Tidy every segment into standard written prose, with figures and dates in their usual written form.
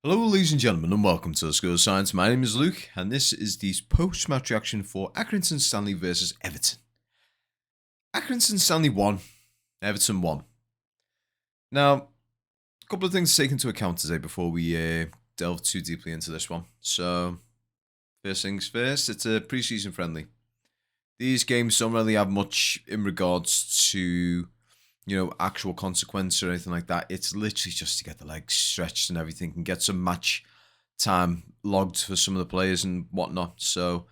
Hello, ladies and gentlemen, and welcome to the School of Science. My name is Luke, and this is the post-match reaction for Accrington Stanley versus Everton. Accrington Stanley won, Everton won. Now, a couple of things to take into account today before we delve too deeply into this one. So, first things first, it's a pre-season friendly. These games don't really have much in regards to actual consequence or anything like that. It's literally just to get the legs stretched and everything and get some match time logged for some of the players and whatnot. So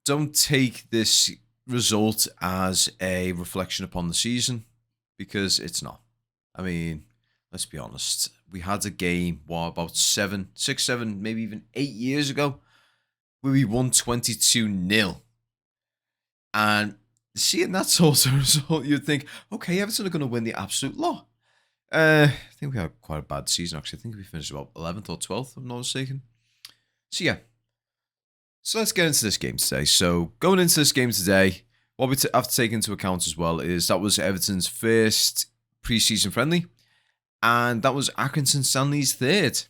don't take this result as a reflection upon the season, because it's not. I mean, let's be honest. We had a game, about 6, 7, maybe even 8 years ago, where we won 22-0. And seeing that sort of result, you'd think, okay, Everton are going to win the absolute lot. I think we had quite a bad season, actually. I think we finished about 11th or 12th, if I'm not mistaken. So, yeah. So, let's get into this game today. So, going into this game today, what we have to take into account as well is that was Everton's first pre-season friendly, and that was Accrington Stanley's third.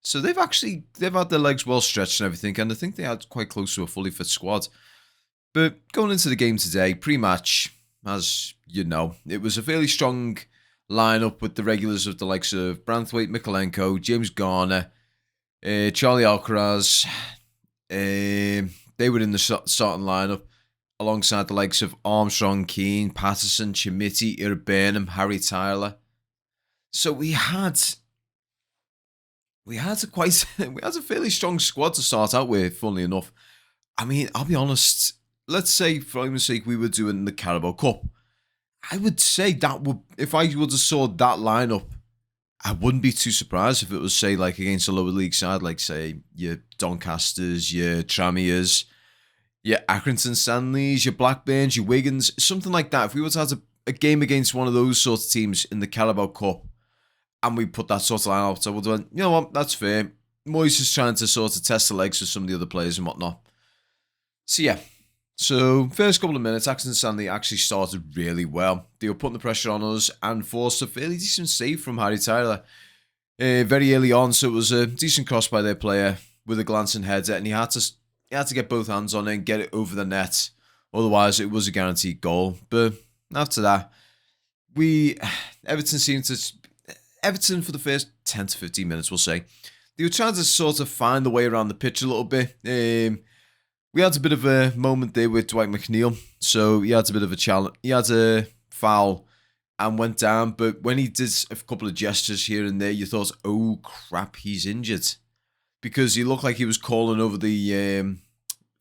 So, they've had their legs well stretched and everything, and I think they had quite close to a fully fit squad. But going into the game today, pre-match, as you know, it was a fairly strong lineup with the regulars of the likes of Branthwaite, Mikolenko, James Garner, Charlie Alcaraz. They were in the starting lineup alongside the likes of Armstrong, Keane, Patterson, Chimiti, Burnham, Harry Tyler. So we had a fairly strong squad to start out with, funnily enough. I mean, I'll be honest. Let's say, for argument's sake, we were doing the Carabao Cup. I would say if I would have saw that lineup, I wouldn't be too surprised if it was, say, like against a lower league side, like, say, your Doncasters, your Tramiers, your Accrington Stanleys, your Blackburns, your Wigans, something like that. If we were to have a game against one of those sort of teams in the Carabao Cup, and we put that sort of lineup, I would have went, you know what, that's fair. Moyes is trying to sort of test the legs of some of the other players and whatnot. So, yeah. So, first couple of minutes, Accrington Stanley actually started really well. They were putting the pressure on us and forced a fairly decent save from Harry Tyler very early on. So, it was a decent cross by their player with a glancing header, and he had to get both hands on it and get it over the net. Otherwise, it was a guaranteed goal. But after that, Everton for the first 10 to 15 minutes, we'll say, they were trying to sort of find the way around the pitch a little bit. We had a bit of a moment there with Dwight McNeil, so he had a bit of a challenge. He had a foul and went down, but when he did a couple of gestures here and there, you thought, oh crap, he's injured. Because he looked like he was calling over the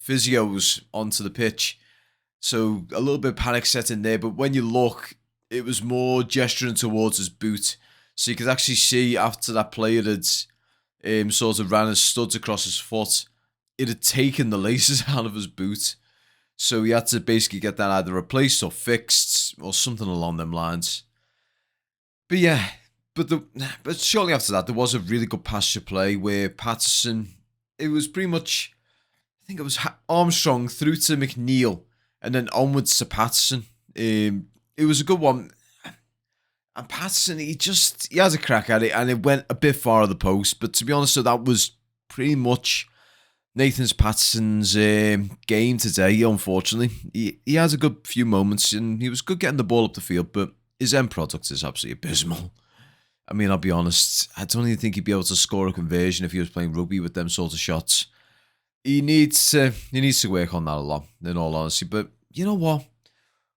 physios onto the pitch. So a little bit of panic set in there, but when you look, it was more gesturing towards his boot. So you could actually see after that player had sort of ran his studs across his foot, it had taken the laces out of his boot. So he had to basically get that either replaced or fixed or something along them lines. But yeah, but shortly after that, there was a really good passage of play where Patterson, it was pretty much, I think it was Armstrong through to McNeil and then onwards to Patterson. It was a good one. And Patterson, he has a crack at it and it went a bit far of the post. But to be honest, so that was pretty much Patterson's game today, unfortunately. He has a good few moments and he was good getting the ball up the field, but his end product is absolutely abysmal. I mean, I'll be honest, I don't even think he'd be able to score a conversion if he was playing rugby with them sort of shots. He needs to work on that a lot, in all honesty. But you know what?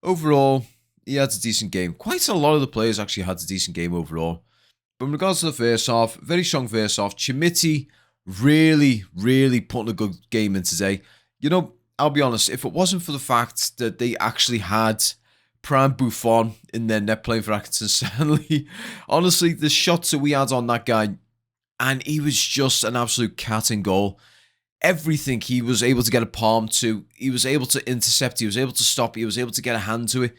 Overall, he had a decent game. Quite a lot of the players actually had a decent game overall. But in regards to the first half, very strong first half. Chimiti really, really putting a good game in today. You know, I'll be honest, if it wasn't for the fact that they actually had Prime Buffon in their net playing for Accrington Stanley, honestly, the shots that we had on that guy, and he was just an absolute cat in goal. Everything he was able to get a palm to, he was able to intercept, he was able to stop, he was able to get a hand to it.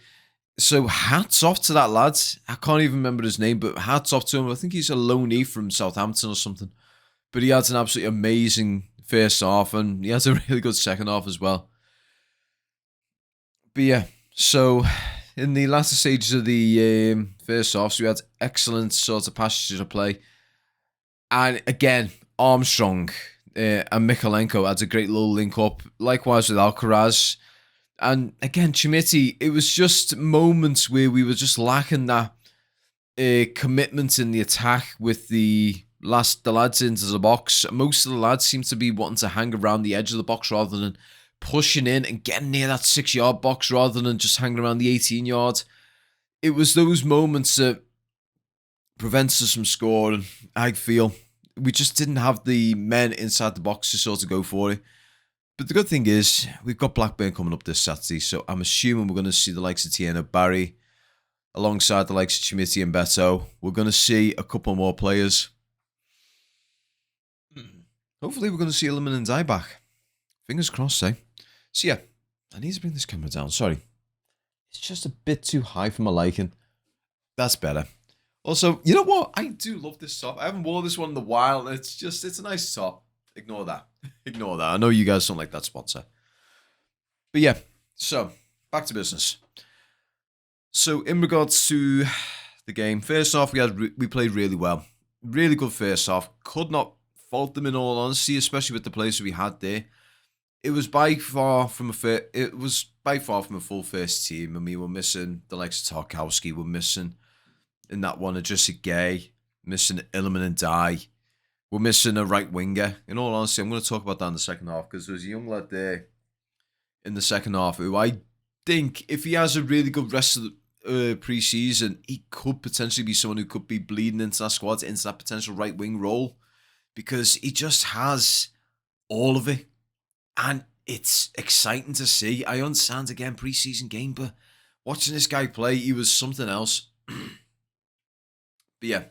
So hats off to that lad. I can't even remember his name, but hats off to him. I think he's a loanee from Southampton or something. But he had an absolutely amazing first half, and he has a really good second half as well. But yeah, so in the latter stages of the first half, so we had excellent sort of passages of play. And again, Armstrong and Mikalenko had a great little link up. Likewise with Alcaraz. And again, Chimiti, it was just moments where we were just lacking that commitment in the attack with the lads into the box. Most of the lads seem to be wanting to hang around the edge of the box rather than pushing in and getting near that 6-yard box rather than just hanging around the 18-yard. It was those moments that prevents us from scoring. I feel we just didn't have the men inside the box to sort of go for it. But the good thing is, we've got Blackburn coming up this Saturday, so I'm assuming we're going to see the likes of Tieno Barry, alongside the likes of Chimiti and Beto. We're going to see a couple more players. Hopefully we're going to see Illiman and Die back. Fingers crossed, eh? So yeah, I need to bring this camera down, sorry. It's just a bit too high for my liking. That's better. Also, you know what? I do love this top. I haven't worn this one in a while. It's a nice top. Ignore that. Ignore that. I know you guys don't like that sponsor. But yeah, so back to business. So in regards to the game, first off, we played really well. Really good first half. Could not fault them in all honesty, especially with the players we had there. It was by far from a full first team. I mean, we're missing the likes of Tarkowski. We're missing in that one Adrissa Gay, missing Illiman and Die. We're missing a right winger. In all honesty, I'm going to talk about that in the second half because there's a young lad there in the second half who I think if he has a really good rest of the pre-season, he could potentially be someone who could be bleeding into that squad, into that potential right wing role, because he just has all of it. And it's exciting to see. I understand, again, pre-season game, but watching this guy play, he was something else. But yeah,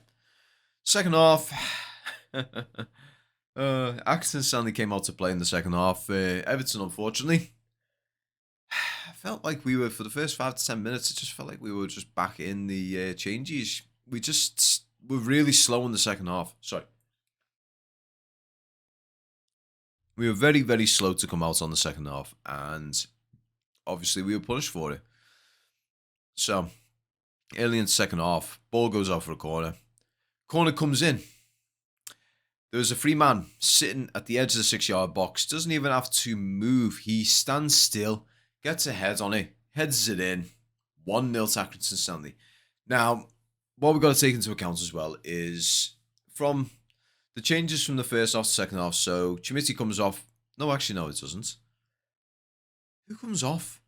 second half, Accrington Stanley came out to play in the second half. Everton, unfortunately, I felt like we were, for the first 5 to 10 minutes, it just felt like we were just back in the changes. We just were really slow in the second half. Sorry. We were very, very slow to come out on the second half, and obviously we were punished for it. So, early in the second half, ball goes out for a corner. Corner comes in. There's a free man sitting at the edge of the 6-yard box. Doesn't even have to move. He stands still, gets a head on it, heads it in. 1-0 to Accrington Stanley. Now, what we've got to take into account as well is from the changes from the first half to second half. So, Chimiti comes off. No, actually, no, it doesn't. Who comes off?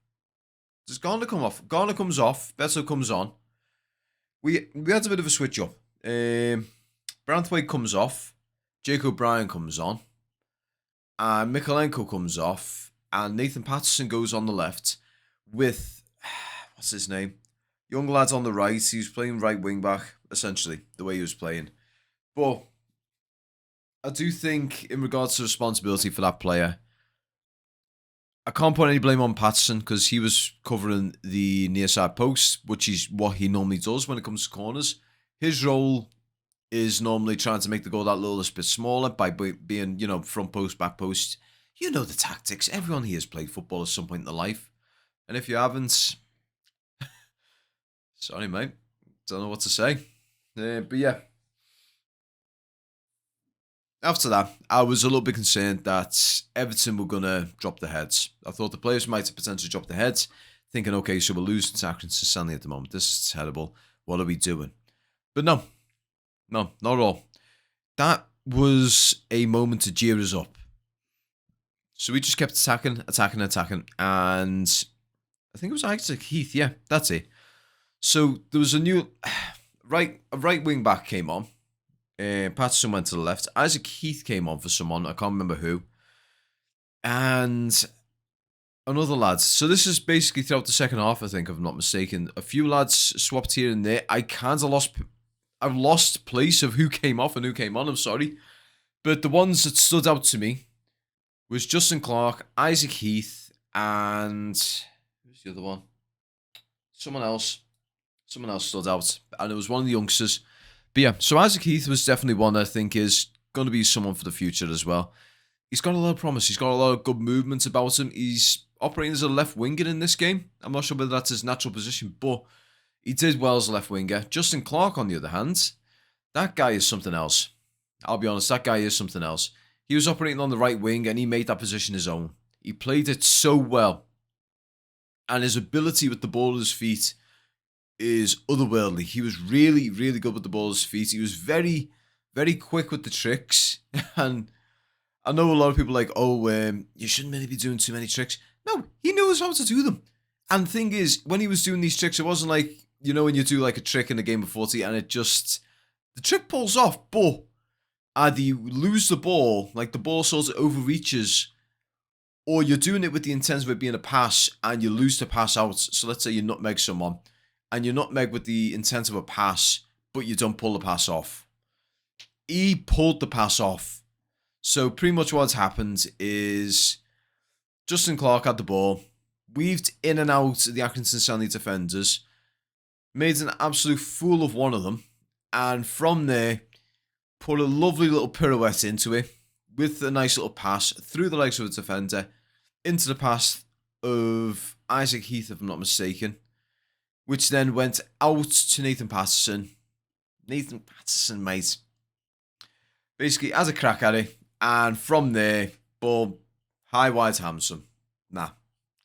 Does Garner come off? Garner comes off. Beto comes on. We had a bit of a switch up. Branthwaite comes off. Jake O'Brien comes on. And Mikalenko comes off. And Nathan Patterson goes on the left with, what's his name? Young lad on the right. He was playing right wing back, essentially, the way he was playing. But I do think, in regards to responsibility for that player, I can't put any blame on Patterson because he was covering the near side post, which is what he normally does when it comes to corners. His role is normally trying to make the goal that little bit smaller by being, front post, back post. You know the tactics. Everyone here has played football at some point in their life. And if you haven't, sorry, mate. Don't know what to say. But yeah. After that, I was a little bit concerned that Everton were going to drop their heads. I thought the players might have potentially dropped their heads, thinking, okay, so we're losing to Accrington Stanley at the moment. This is terrible. What are we doing? But no, not at all. That was a moment to cheer us up. So we just kept attacking. And I think it was Isaac Heath. Yeah, that's it. So there was a new right wing back came on. Patterson went to the left. Isaac Heath came on for someone. I can't remember who. And another lad. So this is basically throughout the second half, I think, if I'm not mistaken. A few lads swapped here and there. I've lost place of who came off and who came on. I'm sorry. But the ones that stood out to me was Justin Clark, Isaac Heath, and who's the other one? Someone else stood out. And it was one of the youngsters. But yeah, so Isaac Heath was definitely one I think is going to be someone for the future as well. He's got a lot of promise. He's got a lot of good movements about him. He's operating as a left winger in this game. I'm not sure whether that's his natural position, but he did well as a left winger. Justin Clark, on the other hand, that guy is something else. I'll be honest, that guy is something else. He was operating on the right wing and he made that position his own. He played it so well. And his ability with the ball at his feet is otherworldly. He was really, really good with the ball at his feet. He was very, very quick with the tricks. And I know a lot of people are like, oh, you shouldn't really be doing too many tricks. No, he knows how to do them. And the thing is, when he was doing these tricks, it wasn't like, you know, when you do like a trick in a game of footy and the trick pulls off, but either you lose the ball, like the ball sort of overreaches, or you're doing it with the intent of it being a pass and you lose the pass out. So let's say you nutmeg someone and you nutmeg with the intent of a pass, but you don't pull the pass off. He pulled the pass off. So pretty much what's happened is Justin Clark had the ball, weaved in and out of the Accrington Stanley defenders, made an absolute fool of one of them, and from there, put a lovely little pirouette into it with a nice little pass through the legs of the defender into the pass of Isaac Heath, if I'm not mistaken, which then went out to Nathan Patterson. Nathan Patterson, mate, basically has a crack at it, and from there, ball high wide Hamson. Nah,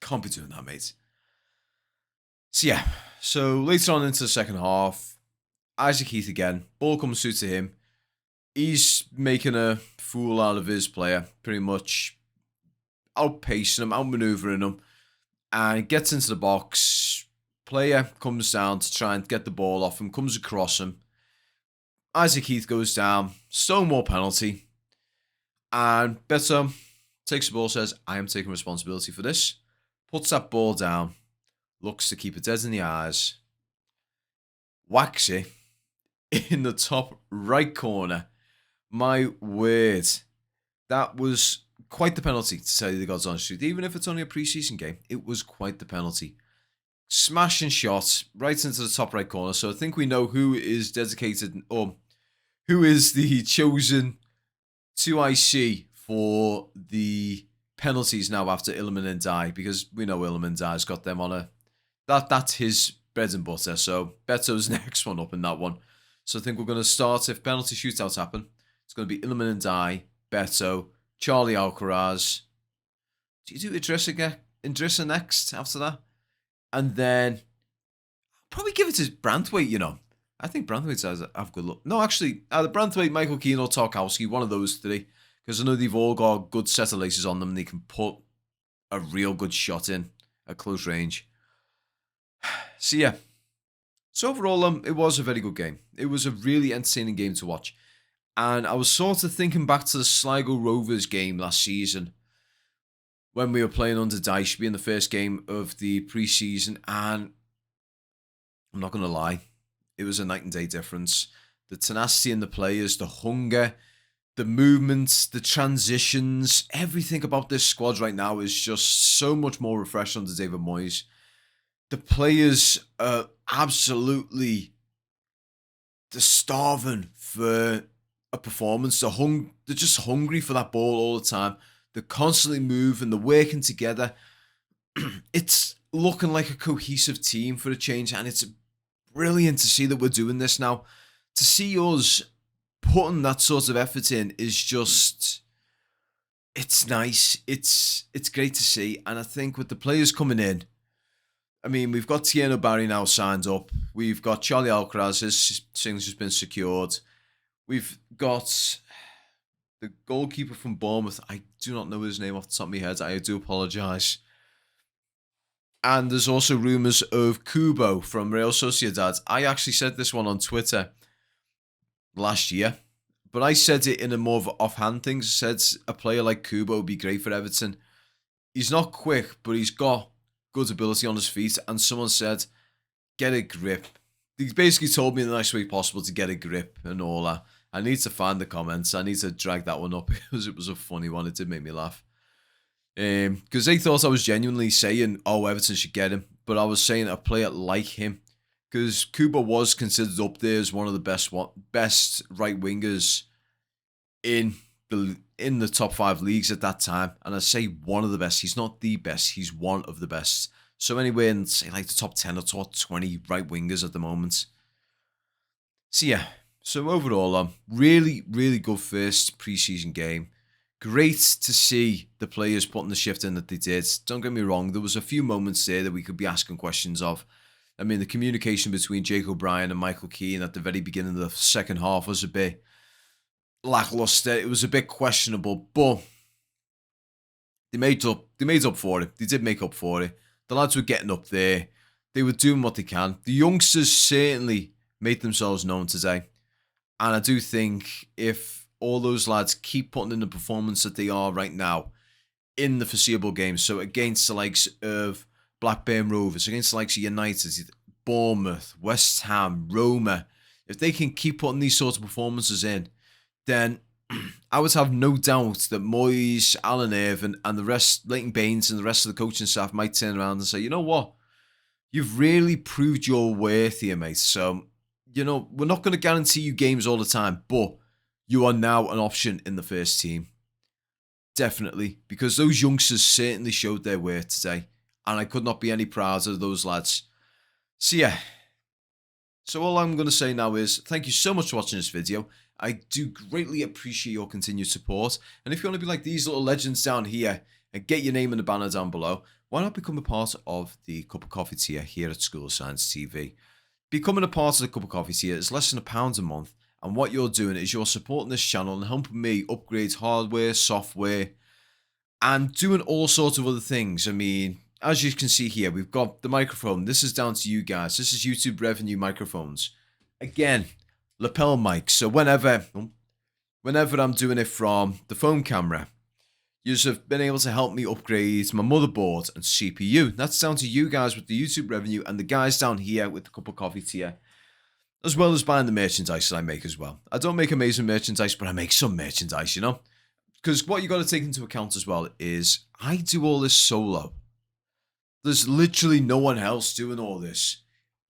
can't be doing that, mate. So yeah, so later on into the second half, Isaac Heath again, ball comes through to him. He's making a fool out of his player, pretty much outpacing him, outmaneuvering him, and gets into the box. Player comes down to try and get the ball off him, comes across him. Isaac Heath goes down, Stonewall penalty, and Beto takes the ball, says, I am taking responsibility for this, puts that ball down, looks to keep it dead in the eyes, whacks it in the top right corner. My word, that was quite the penalty, to tell you the God's honest truth. Even if it's only a pre-season game, it was quite the penalty. Smashing shot right into the top right corner. So I think we know who is dedicated, or who is the chosen 2IC for the penalties now after Illiman and Dye, because we know Illiman Dye's got them on a... That's his bread and butter. So Beto's next one up in that one. So I think we're going to start, if penalty shootouts happen, it's going to be Illiman and Dye, Beto, Charlie Alcaraz. Do you do Idrissa next after that? And then probably give it to Branthwaite, you know. I think Branthwaite has good luck. No, actually, either Branthwaite, Michael Keane, or Tarkowski, one of those three. Because I know they've all got a good set of laces on them and they can put a real good shot in at close range. So yeah. So overall, it was a very good game. It was a really entertaining game to watch. And I was sort of thinking back to the Sligo Rovers game last season when we were playing under Dyche, being the first game of the pre-season. And I'm not going to lie, it was a night and day difference. The tenacity in the players, the hunger, the movements, the transitions, everything about this squad right now is just so much more refreshing under David Moyes. The players are absolutely starving for a performance. They're just hungry for that ball all the time. They're constantly moving, they're working together. It's looking like a cohesive team for a change, and it's brilliant to see that we're doing this now. To see us putting that sort of effort in is just... it's nice. It's great to see. And I think with the players coming in, I mean, we've got Tierno Barry now signed up. We've got Charlie Alcaraz, his signature's been secured. We've got the goalkeeper from Bournemouth. I do not know his name off the top of my head. I do apologise. And there's also rumours of Kubo from Real Sociedad. I actually said this one on Twitter last year, but I said it in a more of offhand thing. I said a player like Kubo would be great for Everton. He's not quick, but he's got good ability on his feet. And someone said, get a grip. He basically told me in the nicest way possible to get a grip and all that. I need to find the comments. I need to drag that one up because it was a funny one. It did make me laugh. Because they thought I was genuinely saying, oh, Everton should get him. But I was saying a player like him. Because Kubo was considered up there as one of the best right wingers in the top 5 leagues at that time. And I say one of the best. He's not the best. He's one of the best. So anyway, in say like the top 10 or top 20 right wingers at the moment. So yeah. So overall, really, really good first preseason game. Great to see the players putting the shift in that they did. Don't get me wrong, there was a few moments there that we could be asking questions of. I mean, the communication between Jake O'Brien and Michael Keane at the very beginning of the second half was a bit lackluster. It was a bit questionable, but they made up for it. They did make up for it. The lads were getting up there. They were doing what they can. The youngsters certainly made themselves known today. And I do think if all those lads keep putting in the performance that they are right now in the foreseeable games, so against the likes of Blackburn Rovers, against the likes of United, Bournemouth, West Ham, Roma, if they can keep putting these sorts of performances in, then I would have no doubt that Moyes, Alan Irvine, and the rest, Leighton Baines, and the rest of the coaching staff might turn around and say, you know what? You've really proved your worth here, mate. So, we're not going to guarantee you games all the time, but you are now an option in the first team. Definitely. Because those youngsters certainly showed their worth today. And I could not be any prouder of those lads. So, yeah. So all I'm going to say now is thank you so much for watching this video. I do greatly appreciate your continued support. And if you want to be like these little legends down here and get your name in the banner down below, why not become a part of the Cup of Coffee tier here at School of Science TV? Becoming a part of the Cup of Coffee tier is less than £1 a month. And what you're doing is you're supporting this channel and helping me upgrade hardware, software, and doing all sorts of other things. I mean, as you can see here, we've got the microphone. This is down to you guys. This is YouTube revenue microphones. Again, lapel mics. So whenever I'm doing it from the phone camera, you've been able to help me upgrade my motherboard and CPU. That's down to you guys with the YouTube revenue and the guys down here with the Cup of Coffee tier, as well as buying the merchandise that I make as well. I don't make amazing merchandise, but I make some merchandise, Because what you got to take into account as well is I do all this solo. There's literally no one else doing all this.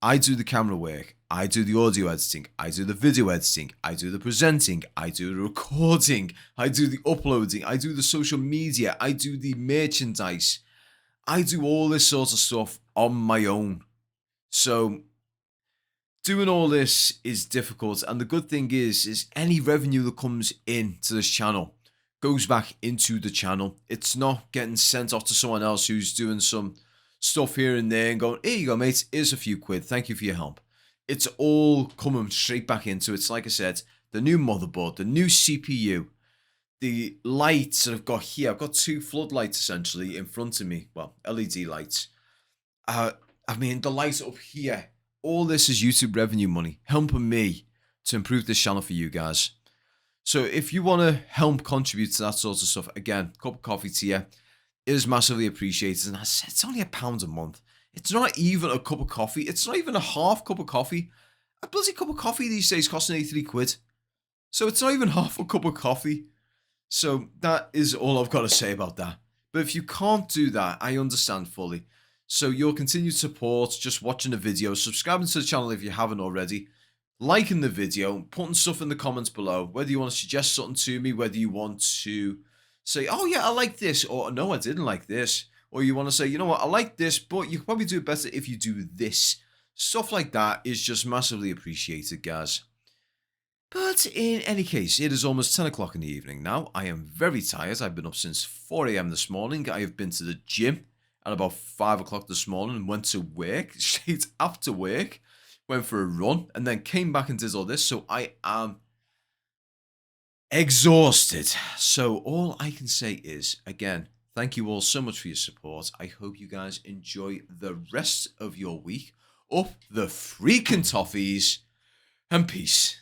I do the camera work. I do the audio editing. I do the video editing. I do the presenting. I do the recording. I do the uploading. I do the social media. I do the merchandise. I do all this sort of stuff on my own. So doing all this is difficult. And the good thing is any revenue that comes into this channel goes back into the channel. It's not getting sent off to someone else who's doing some stuff here and there and going, here you go, mate, here's a few quid. Thank you for your help. It's all coming straight back into it. It's like I said, the new motherboard, the new CPU, the lights that I've got here. I've got two floodlights essentially in front of me. Well, LED lights. I mean, the lights up here. All this is YouTube revenue money, helping me to improve this channel for you guys. So if you want to help contribute to that sort of stuff, again, Cup of Coffee tier is massively appreciated. And I said, it's only £1 a month. It's not even a cup of coffee. It's not even a half cup of coffee. A bloody cup of coffee these days costing 83 quid. So it's not even half a cup of coffee. So that is all I've got to say about that. But if you can't do that, I understand fully. So your continued support, just watching the video, subscribing to the channel if you haven't already, liking the video, putting stuff in the comments below, whether you want to suggest something to me, whether you want to say, oh yeah, I like this, or no, I didn't like this. Or you want to say, you know what, I like this, but you could probably do it better if you do this. Stuff like that is just massively appreciated, guys. But in any case, it is almost 10 o'clock in the evening now. I am very tired. I've been up since 4 a.m. this morning. I have been to the gym at about 5 o'clock this morning and went to work. Straight after work, went for a run, and then came back and did all this. So I am exhausted. So all I can say is, again, thank you all so much for your support. I hope you guys enjoy the rest of your week. Up the freaking toffees, and peace.